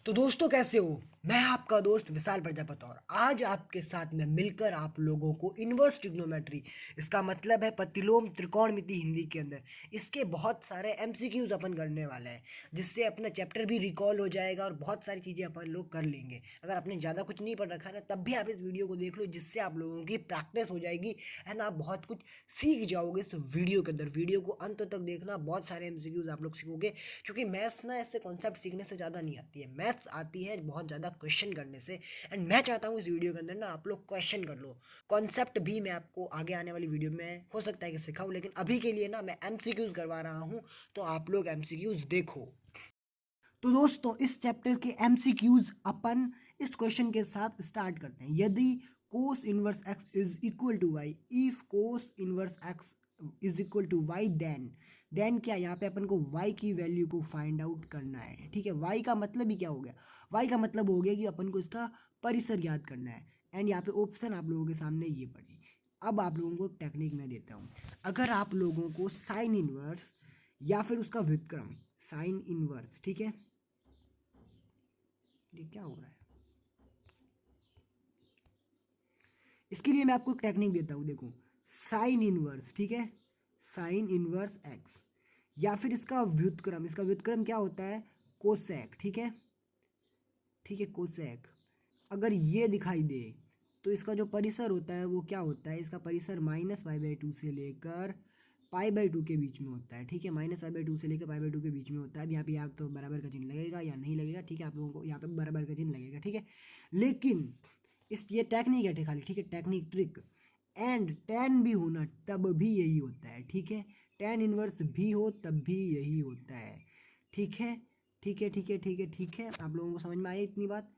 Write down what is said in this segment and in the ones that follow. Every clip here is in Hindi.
तो दोस्तों कैसे हो। मैं आपका दोस्त विशाल प्रजापति और आज आपके साथ में मिलकर आप लोगों को इन्वर्स ट्रिग्नोमेट्री, इसका मतलब है प्रतिलोम त्रिकोणमिति हिंदी के अंदर, इसके बहुत सारे एमसीक्यूज अपन करने वाले हैं, जिससे अपना चैप्टर भी रिकॉल हो जाएगा और बहुत सारी चीज़ें अपन लोग कर लेंगे। अगर आपने ज़्यादा कुछ नहीं पढ़ रखा है ना, तब भी आप इस वीडियो को देख लो, जिससे आप लोगों की प्रैक्टिस हो जाएगी एंड आप बहुत कुछ सीख जाओगे इस वीडियो के अंदर। वीडियो को अंत तक देखना, बहुत सारे एमसीक्यूज आप लोग सीखोगे, क्योंकि मैथ्स ना ऐसे कॉन्सेप्ट सीखने से ज़्यादा नहीं आती है, मैथ्स आती है बहुत ज़्यादा क्वेश्चन करने से। एंड मैं चाहता हूँ इस वीडियो के अंदर ना आप लोग क्वेश्चन कर लो। कॉन्सेप्ट भी मैं आपको आगे आने वाली वीडियो में हो सकता है कि सिखाऊं, लेकिन अभी के लिए ना मैं एमसीक्यूज करवा रहा हूँ, तो आप लोग एमसीक्यूज देखो। तो दोस्तों इस चैप्टर के एमसीक्यूज अपन इस क्वेश्चन के साथ स्टार्ट करते हैं। यदि cos inverse x is equal to y, if cos inverse x is equal to y, then क्या, यहाँ पे अपन को y की वैल्यू को फाइंड आउट करना है। ठीक है, y का मतलब ही क्या हो गया, y का मतलब हो गया कि अपन को इसका परिसर याद करना है। एंड यहाँ पे ऑप्शन आप लोगों के सामने ये पड़ी। अब आप लोगों को एक टेक्निक मैं देता हूँ। अगर आप लोगों को साइन इनवर्स या फिर उसका व्युत्क्रम, साइन इनवर्स, ठीक है, ये क्या हो रहा है, इसके लिए मैं आपको एक टेक्निक देता हूँ। देखो, साइन इनवर्स, ठीक है, साइन इनवर्स एक्स, या फिर इसका व्युत्क्रम, इसका व्युत्क्रम क्या होता है, कोसेक, ठीक है, ठीक है, कोसेक। अगर ये दिखाई दे तो इसका जो परिसर होता है वो क्या होता है, इसका परिसर -π/2 से लेकर π/2 के बीच में होता है। ठीक है, -π/2 से लेकर π/2 के बीच में होता है। अब यहाँ पे आप तो बराबर का चिन्ह लगेगा या नहीं लगेगा, ठीक है, आप लोगों को यहाँ पे बराबर का चिन्ह लगेगा। ठीक है, लेकिन इस ये टेक्निक है खाली, ठीक है, टेक्निक, ट्रिक। एंड टेन भी होना तब भी यही होता है। ठीक है, टेन इनवर्स भी हो तब भी यही होता है। ठीक है, ठीक है, ठीक है, ठीक है, ठीक है, आप लोगों को समझ में आई इतनी बात।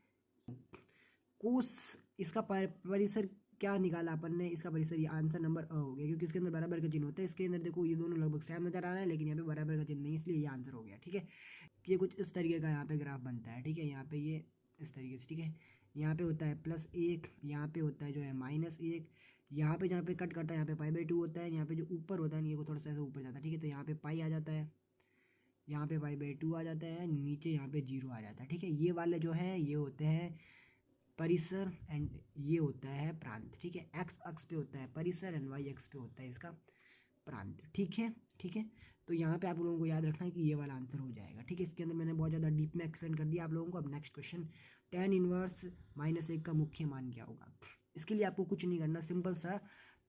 कोस, इसका परिसर क्या निकाला अपन ने, इसका परिसर, ये आंसर नंबर अ हो गया, क्योंकि इसके अंदर बराबर का चिन्ह होता है। इसके अंदर देखो ये दोनों लगभग सेम नजर आ रहा है, लेकिन यहाँ पे बराबर का चिन्ह नहीं, इसलिए ये आंसर हो गया। ठीक है, ये कुछ इस तरीके का यहाँ पे ग्राफ बनता है। ठीक है, यहाँ पे ये इस तरीके से, ठीक है, यहाँ पे होता है +1, यहाँ पे होता है जो है -1, यहाँ पे जहाँ पे कट करता है यहाँ पे π/2 होता है, यहाँ पे जो ऊपर होता है ये को थोड़ा सा ऐसे ऊपर जाता है। ठीक है, तो यहाँ पे पाई आ जाता है, यहाँ पे π/2 आ जाता है, नीचे यहाँ पे 0 आ जाता है। ठीक है, ये वाले जो है ये होते हैं परिसर एंड ये होता है प्रांत। ठीक है, एक्स अक्ष पे होता है परिसर एंड वाई अक्ष पे होता है इसका प्रांत। ठीक है, ठीक है, तो यहाँ पे आप लोगों को याद रखना है कि ये वाला आंसर हो जाएगा। ठीक है, इसके अंदर मैंने बहुत ज़्यादा डीप में एक्सप्लेन कर दिया आप लोगों को। अब नेक्स्ट क्वेश्चन, टेन इनवर्स -1 का मुख्य मान क्या होगा। इसके लिए आपको कुछ नहीं करना, सिंपल सा,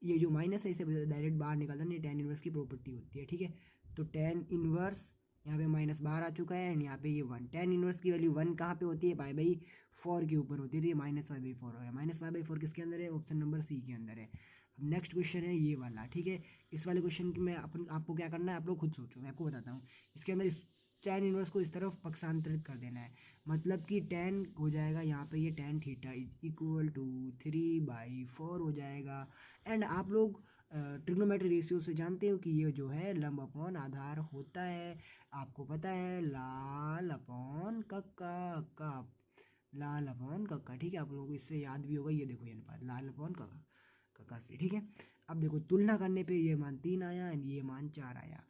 ये जो माइनस है इसे डायरेक्ट बाहर निकालना, ये टेन इनवर्स की प्रॉपर्टी होती है। ठीक है, तो टेन इनवर्स, यहाँ पे माइनस बाहर आ चुका है एंड यहाँ पे ये 1, टेन इनवर्स की वैल्यू 1 कहाँ पे होती है, π/4 के ऊपर होती है, तो ये -π/4 हो गया। -π/4 किसके अंदर है, ऑप्शन नंबर सी के अंदर है। अब नेक्स्ट क्वेश्चन है ये वाला। ठीक है, इस वाले क्वेश्चन की मैं अपन आपको क्या करना है, आप लोग खुद सोचो, मैं आपको बताता हूँ। इसके अंदर इस टेन इनवर्स को इस तरफ पक्षांतरित कर देना है, मतलब कि टेन हो जाएगा यहाँ पे ये टेन थीटा इक्वल टू 3/4 हो जाएगा। एंड आप लोग ट्रिग्नोमेट्री रेशियो से जानते हो कि ये जो है लंब अपॉन आधार होता है। आपको पता है लाल अपॉन कक्का, कप, लाल अपॉन कक्का। ठीक है, आप लोगों को इससे याद भी होगा, ये देखो ये अनुपात लाल अपॉन कक्का, कक्का से। ठीक है, अब देखो तुलना करने पे ये मान 3 आया एंड ये मान 4 आया।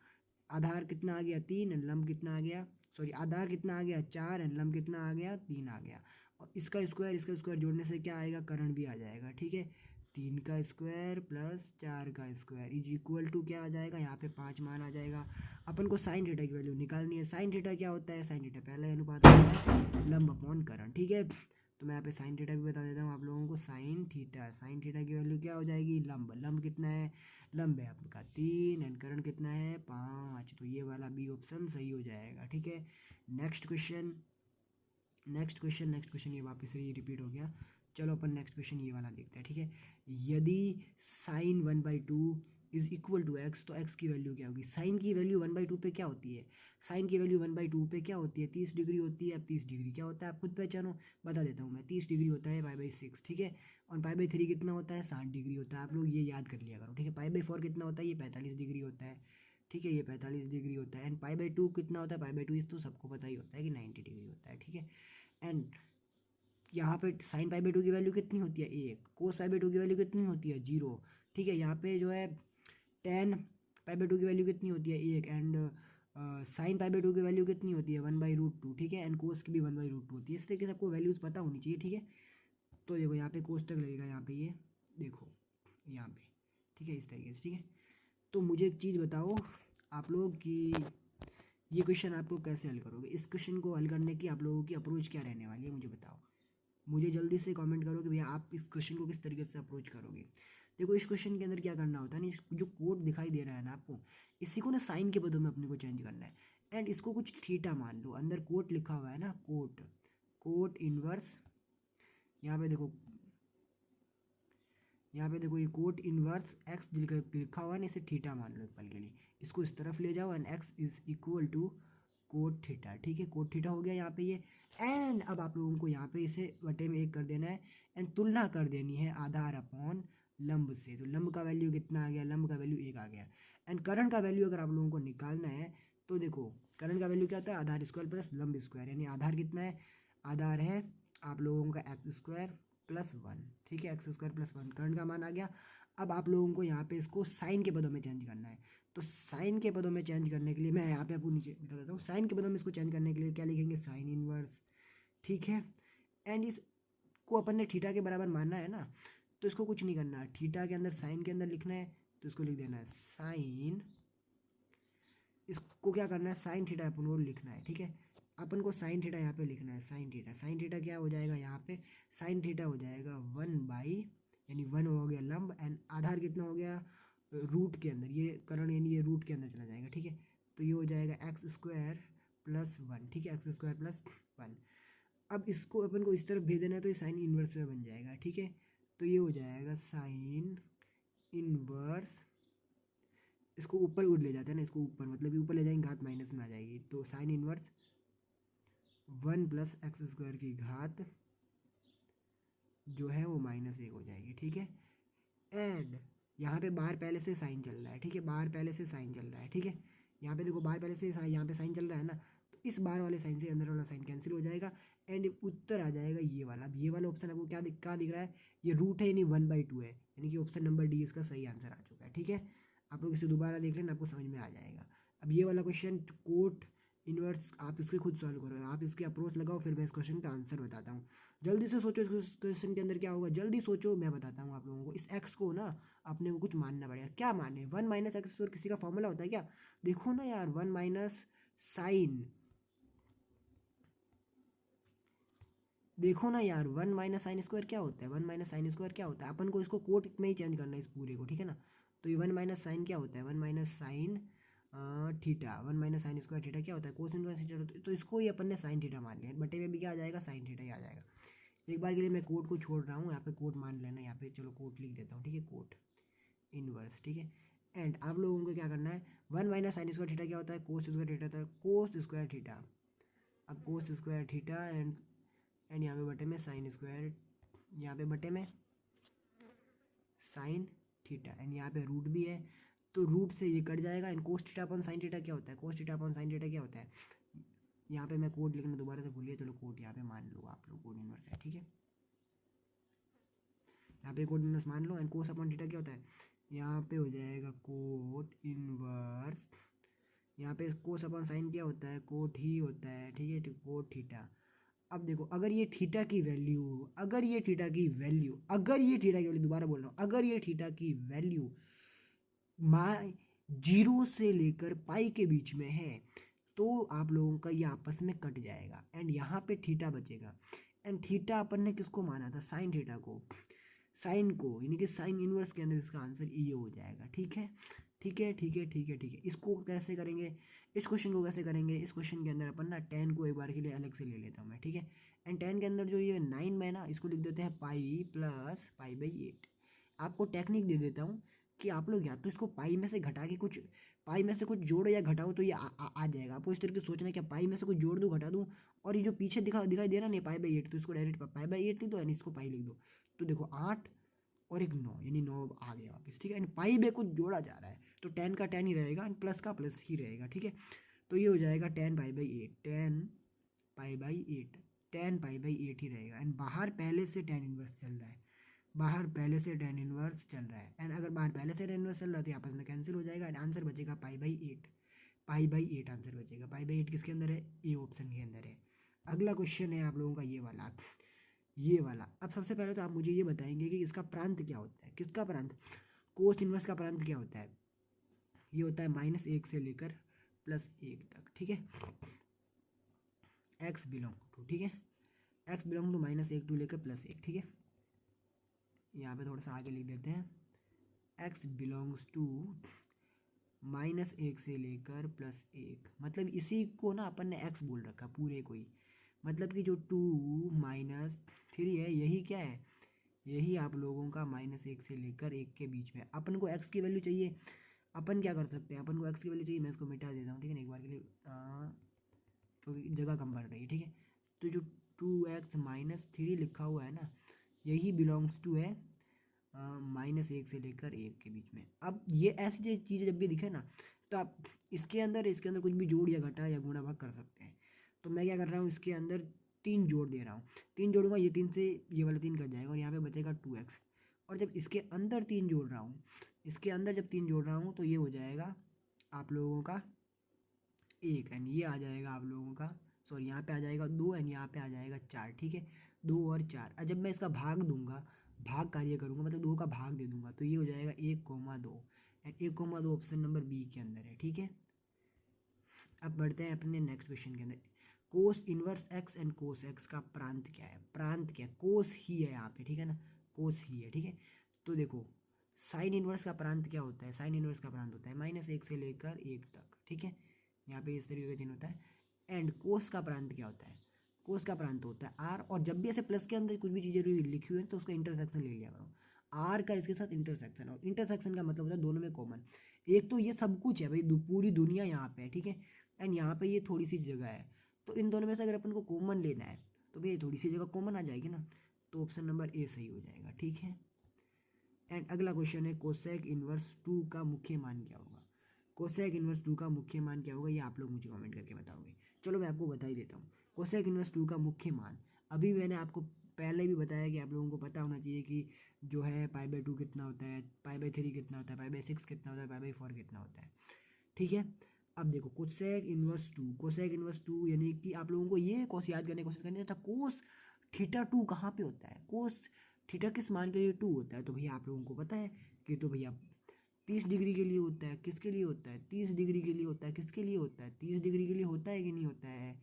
आधार कितना आ गया 3 एंड लंब कितना आ गया, सॉरी आधार कितना आ गया 4 एंड लंब कितना आ गया 3 आ गया। और इसका स्क्वायर जोड़ने से क्या आएगा, करण भी आ जाएगा। ठीक है, 3 का स्क्वायर प्लस 4 का स्क्वायर इज इक्वल टू क्या आ जाएगा, यहाँ पे 5 मान आ जाएगा। अपन को साइन थीटा की वैल्यू निकालनी है। साइन थीटा क्या होता है, साइन थीटा पहला अनुपात होता है लंब अपॉन करण। ठीक है, तो मैं यहाँ पे साइन थीटा भी बता देता हूँ आप लोगों को। साइन थीटा की वैल्यू क्या हो जाएगी, लंब, लंब कितना है, लंब है आपका 3 एंड करण कितना है 5, तो ये वाला बी ऑप्शन सही हो जाएगा। ठीक है, नेक्स्ट क्वेश्चन, नेक्स्ट क्वेश्चन ये वापस से ये रिपीट हो गया। चलो अपन नेक्स्ट क्वेश्चन ये वाला देखते हैं। ठीक है, यदि sine 1/2 is equal to x, तो एक्स की वैल्यू क्या होगी। साइन की वैल्यू 1/2 पे क्या होती है, साइन की वैल्यू 1/2 पे क्या होती है, 30 डिग्री होती है। अब 30 डिग्री क्या होता है आप खुद पहचानो, बता देता हूँ मैं। 30 डिग्री होता है π/6। ठीक है, और π/3 कितना होता है, 60 डिग्री होता है। आप लोग ये याद कर लिया करो। ठीक है, π/4 कितना होता है, ये 45 डिग्री होता है। ठीक है, ये 45 डिग्री होता है। एंड π/2 कितना होता है, π/2 तो सबको पता ही होता है कि 90 डिग्री होता है। ठीक है, एंड यहाँ पे साइन π/2 की वैल्यू कितनी होती है 1, कोस π/2 की वैल्यू कितनी होती है 0। ठीक है, यहाँ पे जो है टेन π/2 की वैल्यू कितनी होती है 1 and sine pi by two की वैल्यू कितनी होती है 1/√2, ठीक है, एंड कोस की भी 1/√2 होती है। इस तरीके से आपको वैल्यूज़ पता होनी चाहिए, ठीक है। तो देखो यहाँ पे कोष्टक लगेगा, यहाँ पे ये देखो यहाँ पे, ठीक है, इस तरीके से, ठीक है। तो मुझे एक चीज़ बताओ आप लोग कि ये क्वेश्चन आप लोग कैसे हल करोगे, इस क्वेश्चन को हल करने की आप लोगों की अप्रोच क्या रहने वाली है, मुझे बताओ। मुझे जल्दी से कमेंट करो कि भैया आप इस क्वेश्चन को किस तरीके से अप्रोच करोगे। देखो इस क्वेश्चन के अंदर क्या करना होता है ना, जो कोड दिखाई दे रहा है ना आपको, इसी को ना साइन के पदों में अपने को चेंज करना है। एंड इसको कुछ थीटा मान लो, अंदर कोट लिखा हुआ है ना, कोट, कोट इनवर्स, यहाँ पे देखो, यहाँ पे देखो ये कोट इनवर्स एक्स लिखा हुआ है ना, इसे थीटा मान लो एक पल के लिए, इसको इस तरफ ले जाओ and x is equal to cot theta, ठीक है, कोट थीटा हो गया यहाँ पे ये। एंड अब आप लोगों को यहाँ पे इसे बटे में 1 कर देना है एंड तुलना कर देनी है आधार अपॉन लंब से। तो लंब का वैल्यू कितना आ गया, लंब का वैल्यू 1 आ गया। एंड करंट का वैल्यू अगर आप लोगों को निकालना है तो देखो करंट का वैल्यू क्या होता है, आधार स्क्वायर प्लस लंब स्क्वायर, यानी आधार कितना है, आधार है आप लोगों का एक्स स्क्वायर +1, ठीक है, एक्स स्क्वायर +1 करंट का मान आ गया। अब आप लोगों को यहाँ पे इसको साइन के पदों में चेंज करना है। तो साइन के पदों में चेंज करने के लिए मैं यहाँ पे आपको नीचे बता देता हूँ, साइन के पदों में इसको चेंज करने के लिए क्या लिखेंगे, साइन इनवर्स, ठीक है। एंड इसको अपन ने थीटा के बराबर मानना है ना, तो इसको कुछ नहीं करना, थीटा के अंदर साइन के अंदर लिखना है, तो इसको लिख देना है साइन, इसको क्या करना है, साइन थीटा अपन को लिखना है, ठीक है। अपन को साइन थीटा यहाँ पे लिखना है, साइन थीटा, साइन थीटा क्या हो जाएगा यहाँ पे, साइन थीटा हो जाएगा 1 यानी 1 हो गया लंब, एंड आधार कितना हो गया, रूट के अंदर, ये करण यानी ये रूट के अंदर चला जाएगा, ठीक है। तो ये हो जाएगा एक्स स्क्वायर +1, ठीक है, एक्स स्क्वायर +1। अब इसको अपन को इस तरफ भेज देना है तो ये साइन इन्वर्स में बन जाएगा, ठीक है। तो ये हो जाएगा साइन इन्वर्स, इसको ऊपर उड़ ले जाते हैं ना, इसको ऊपर मतलब ये ऊपर ले जाएंगे, घात माइनस में आ जाएगी, तो साइन इन्वर्स 1 + एक्स स्क्वायर की घात जो है वो -1 हो जाएगी, ठीक है। एंड यहाँ पे बाहर पहले से साइन चल रहा है, ठीक है, बाहर पहले से साइन चल रहा है, ठीक है। यहाँ पे देखो बाहर पहले से यहाँ पे साइन चल रहा है ना, तो इस बाहर वाले साइन से अंदर वाला साइन कैंसिल हो जाएगा एंड उत्तर आ जाएगा ये वाला। अब ये वाला ऑप्शन आपको क्या कहाँ दिख रहा है, ये रूट है यानी 1/2 है, यानी कि ऑप्शन नंबर डी इसका सही आंसर आ चुका है, ठीक है। आप लोग इसे दोबारा देख लेना, आपको समझ में आ जाएगा। अब ये वाला क्वेश्चन कोट इनवर्स आप इसके खुद सॉल्व करो, आप इसके अप्रोच लगाओ, फिर मैं इस क्वेश्चन का आंसर बताता हूँ। जल्दी से सोचो इस क्वेश्चन के अंदर क्या होगा, जल्दी सोचो, मैं बताता हूँ आप लोगों को। इस एक्स को ना अपने को कुछ मानना पड़ेगा, क्या माने, 1 - एक्स किसी का फॉर्मूला होता है क्या, देखो ना यार, 1 - साइन, देखो ना यार, 1 - साइन स्क्वायर क्या होता है, 1 - साइन स्क्वायर क्या होता है, अपन को इसको कोट में ही चेंज करना है इस पूरे को, ठीक है ना। तो ये 1 - साइन क्या होता है, 1 - sine theta, 1 - sine square theta क्या होता है, कोस इनवर्स थीटा, तो इसको ही अपन ने साइन थीटा मान लिया, बटे में भी क्या आ जाएगा, साइन थीटा ही आ जाएगा। एक बार के लिए मैं कोट को छोड़ रहा हूँ, यहाँ पे कोट मान लेना, यहाँ पे चलो कोट लिख देता हूँ, ठीक है, कोट इनवर्स, ठीक है। एंड आप लोगों को क्या करना है, 1 - साइन स्क्वायर थीटा क्या होता है, कोस स्क्वायर थीटा होता है, कोस स्क्वायर थीटा। अब कोस स्क्वायर थीटा एंड यहाँ पे बटे में साइन स्क्वायर, यहाँ पे बटे में साइन थीटा, एंड यहाँ पे रूट भी है, तो रूट से ये कट जाएगा। And cos theta upon sine theta क्या होता है, cos theta upon sine theta क्या होता है, यहाँ पे मैं कोड लिखना दोबारा से भूलिए, चलो कोड यहाँ पे मान लो आप लोग, कोड इनवर्स है, ठीक है, यहाँ पे कोड इनवर्स मान लो। एंड कोस अपॉन थीटा क्या होता है, यहाँ पे हो जाएगा कोट इनवर्स, यहाँ पे कोस अपॉन साइन क्या होता है, कोट ही होता है, ठीक है, तो कोट थीटा। अब देखो अगर ये थीटा की वैल्यू, अगर ये थीटा की वैल्यू, अगर ये थीटा की वैल्यू, दोबारा बोल रहा हूँ, अगर ये थीटा की वैल्यू माई 0 से लेकर पाई के बीच में है, तो आप लोगों का ये आपस में कट जाएगा एंड यहाँ पे थीटा बचेगा। एंड थीटा अपन ने किसको माना था, साइन थीटा को, साइन को, यानी कि साइन इनवर्स के अंदर इसका आंसर ये हो जाएगा, ठीक है, ठीक है, ठीक है, ठीक है, ठीक है। इसको कैसे करेंगे, इस क्वेश्चन को कैसे करेंगे, इस क्वेश्चन के अंदर अपन ना टेन को एक बार के लिए अलग से ले लेता हूँ मैं, ठीक है। एंड टेन के अंदर जो ये 9 में ना, इसको लिख देते हैं पाई प्लस पाई/8। आपको टेक्निक दे देता हूँ कि आप लोग या तो इसको पाई में से घटा के कुछ, पाई में से कुछ जोड़ो या घटाओ तो ये आ जाएगा। आपको इस तरीके से सोचना है कि पाई में से कुछ जोड़ दूँ, घटा दूँ, और ये जो पीछे दिखाई दे रहा नहीं पाई/8, तो इसको डायरेक्ट पाई/8 लिख दो यानी इसको पाई लिख दो। तो देखो 8 और एक 9, यानी 9 आ गया वापस, ठीक है। एंड पाई में कुछ जोड़ा जा रहा है तो 10 का 10 ही रहेगा एंड प्लस का प्लस ही रहेगा, ठीक है। तो ये हो जाएगा 10 पाई/8, 10 पाई/8, 10 पाई/8 ही रहेगा। एंड बाहर पहले से टेन इनवर्स चल रहा है, बाहर पहले से टेन इनवर्स चल रहा है। एंड अगर बाहर पहले से टेन इनवर्स चल रहा है तो आपस में कैंसिल हो जाएगा एंड आंसर बचेगा पाई/8, π/8 आंसर बचेगा। π/8 किसके अंदर है? ए ऑप्शन के अंदर है। अगला क्वेश्चन है आप लोगों का ये वाला। अब सबसे पहले तो आप मुझे ये बताएंगे कि इसका प्रांत क्या होता है। किसका प्रांत? कोस इनवर्स का प्रांत क्या होता है? ये होता है -1 से लेकर +1 तक, ठीक है। x बिलोंग टू, ठीक है, x बिलोंग टू -1 टू लेकर +1, ठीक है। यहाँ पे थोड़ा सा आगे लिख देते हैं, x बिलोंग्स टू -1 से लेकर +1, मतलब इसी को ना अपन ने x बोल रखा पूरे को ही, मतलब कि जो 2 -3 है यही क्या है, यही आप लोगों का -1 से लेकर 1 के बीच में। अपन को x की वैल्यू चाहिए, अपन क्या कर सकते हैं, अपन को x की वैल्यू चाहिए, मैं इसको मिटा देता हूँ, ठीक है ना, एक बार के लिए, क्योंकि जगह कम पड़ रही है, ठीक है। तो जो 2x -3 लिखा हुआ है ना, यही बिलोंग्स टू है -1 से लेकर 1 के बीच में। अब ये ऐसी चीज़ें जब भी दिखे ना, तो आप इसके अंदर कुछ भी जोड़ या घटा या गुणा भाग कर सकते हैं। तो मैं क्या कर रहा हूँ, इसके अंदर 3 जोड़ दे रहा हूँ, 3 जोड़ूंगा, ये 3 से ये वाला 3 कट जाएगा और यहाँ पे बचेगा 2x। और जब इसके अंदर 3 जोड़ रहा हूँ, इसके अंदर जब 3 जोड़ रहा हूँ, तो ये हो जाएगा आप लोगों का 1, एंड ये आ जाएगा आप लोगों का, सॉरी यहाँ पे आ जाएगा 2, एंड यहाँ पे आ जाएगा 4, ठीक है। 2 और 4, और जब मैं इसका भाग दूंगा, भाग कार्य करूंगा, मतलब 2 का भाग दे दूंगा, तो ये हो जाएगा 1,2, एंड 1,2 ऑप्शन नंबर बी के अंदर है, ठीक है। अब बढ़ते हैं अपने नेक्स्ट क्वेश्चन के अंदर। कोस inverse x and cos x का प्रांत क्या है? प्रांत क्या है? कोस ही है यहाँ पे, ठीक है ना, कोस ही है, ठीक है। तो देखो साइन इनवर्स का प्रांत क्या होता है? साइन इनवर्स का प्रांत होता है -1 से लेकर 1 तक, ठीक है। यहाँ पे इस तरीके का चिन्ह होता है। एंड कोस का प्रांत क्या होता है? कोस का प्रांत होता है आर, और जब भी ऐसे प्लस के अंदर कुछ भी चीज़ें लिखी हुई है तो उसका इंटरसेक्शन ले लिया करो, आर का इसके साथ इंटरसेक्शन, और इंटरसेक्शन का मतलब होता है दोनों में कॉमन। एक तो ये सब कुछ है भाई, पूरी दुनिया यहाँ पे है, ठीक है, एंड यहाँ पे ये थोड़ी सी जगह है, तो इन दोनों में से अगर अपन को कॉमन लेना है तो भाई थोड़ी सी जगह कॉमन आ जाएगी ना, तो ऑप्शन नंबर ए सही हो जाएगा, ठीक है। एंड अगला क्वेश्चन है, कोसेक इनवर्स 2 का मुख्य मान क्या होगा? कोसेक इनवर्स 2 का मुख्य मान क्या होगा, ये आप लोग मुझे कमेंट करके बताओगे। चलो मैं आपको बता ही देता हूँ, कोसेक इनवर्स 2 का मुख्य मान, अभी मैंने आपको पहले भी बताया कि आप लोगों को पता होना चाहिए कि जो है π/2 कितना होता है, π/3 कितना होता है, π/6 कितना होता है, π/4 कितना होता है, ठीक है। अब देखो कोसेक इनवर्स 2, कोसेक इनवर्स 2 यानी कि आप लोगों को ये कोस याद करने की कोशिश करनी था, कोस θ2 कहाँ पे होता है, कोस थीटा किस मान के लिए 2 होता है, तो भैया आप लोगों को पता है कि तो भैया 30 डिग्री के लिए होता है, किसके लिए होता है, 30 डिग्री के लिए होता है, किसके लिए होता है, 30 डिग्री के लिए होता है कि नहीं होता है।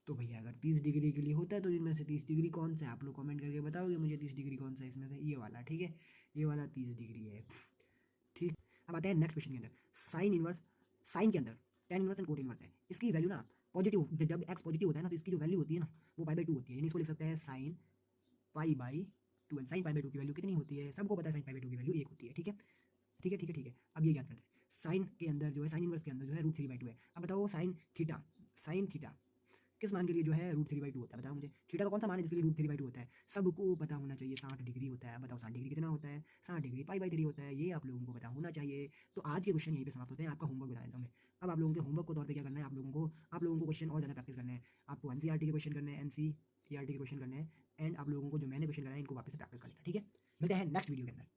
तो भैया अगर 30 डिग्री के लिए होता है तो इनमें से 30 डिग्री कौन सा है, आप लोग कमेंट करके बताओगे मुझे 30 डिग्री कौन सा है इसमें से, ये वाला, ठीक है, ये वाला 30 डिग्री है, ठीक। अब आते हैं नेक्स्ट क्वेश्चन के अंदर, साइन इनवर्स, साइन के अंदर tan inverse and cot inverse है, इसकी वैल्यू ना पॉजिटिव, जब एक्स पॉजिटिव होता है ना, तो इसकी जो वैल्यू होती है ना वो π/2 होती है, यानी इसको लिख सकते हैं साइन π/2, एंड साइन π/2 की वैल्यू कितनी होती है, सबको पता है साइन π/2 की वैल्यू 1 होती है, ठीक है, ठीक है, ठीक है, ठीक है। अब ये याद करते हैं, साइन के अंदर जो है, साइन इनवर्स के अंदर जो है √3/2 है। अब बताओ साइन थीटा किस मान के लिए जो है √3/2 होता है, बताओ मुझे, थीटा का कौन सा मान है जिसके लिए √3/2 होता है, सबको पता होना चाहिए, 60 डिग्री होता है। बताओ 60 डिग्री कितना होता है, 60 डिग्री π/3 होता है, ये आप लोगों को पता होना चाहिए। तो आज के क्वेश्चन यहीं पे समाप्त होते हैं, आपका होमवर्क बता देता हूँ मैं। अब आप लोगों के होमवर्क को तौर पे क्या करना है, आप लोगों को क्वेश्चन और ज़्यादा प्रैक्टिस करना है, आपको एनसीईआरटी के क्वेश्चन करने हैं, एनसीईआरटी के क्वेश्चन करने हैं, एंड आप लोगों को जो मैंने क्वेश्चन कराए इनको वापस से प्रैक्टिस कर लेना, ठीक है। मिलते हैं नेक्स्ट वीडियो के अंदर।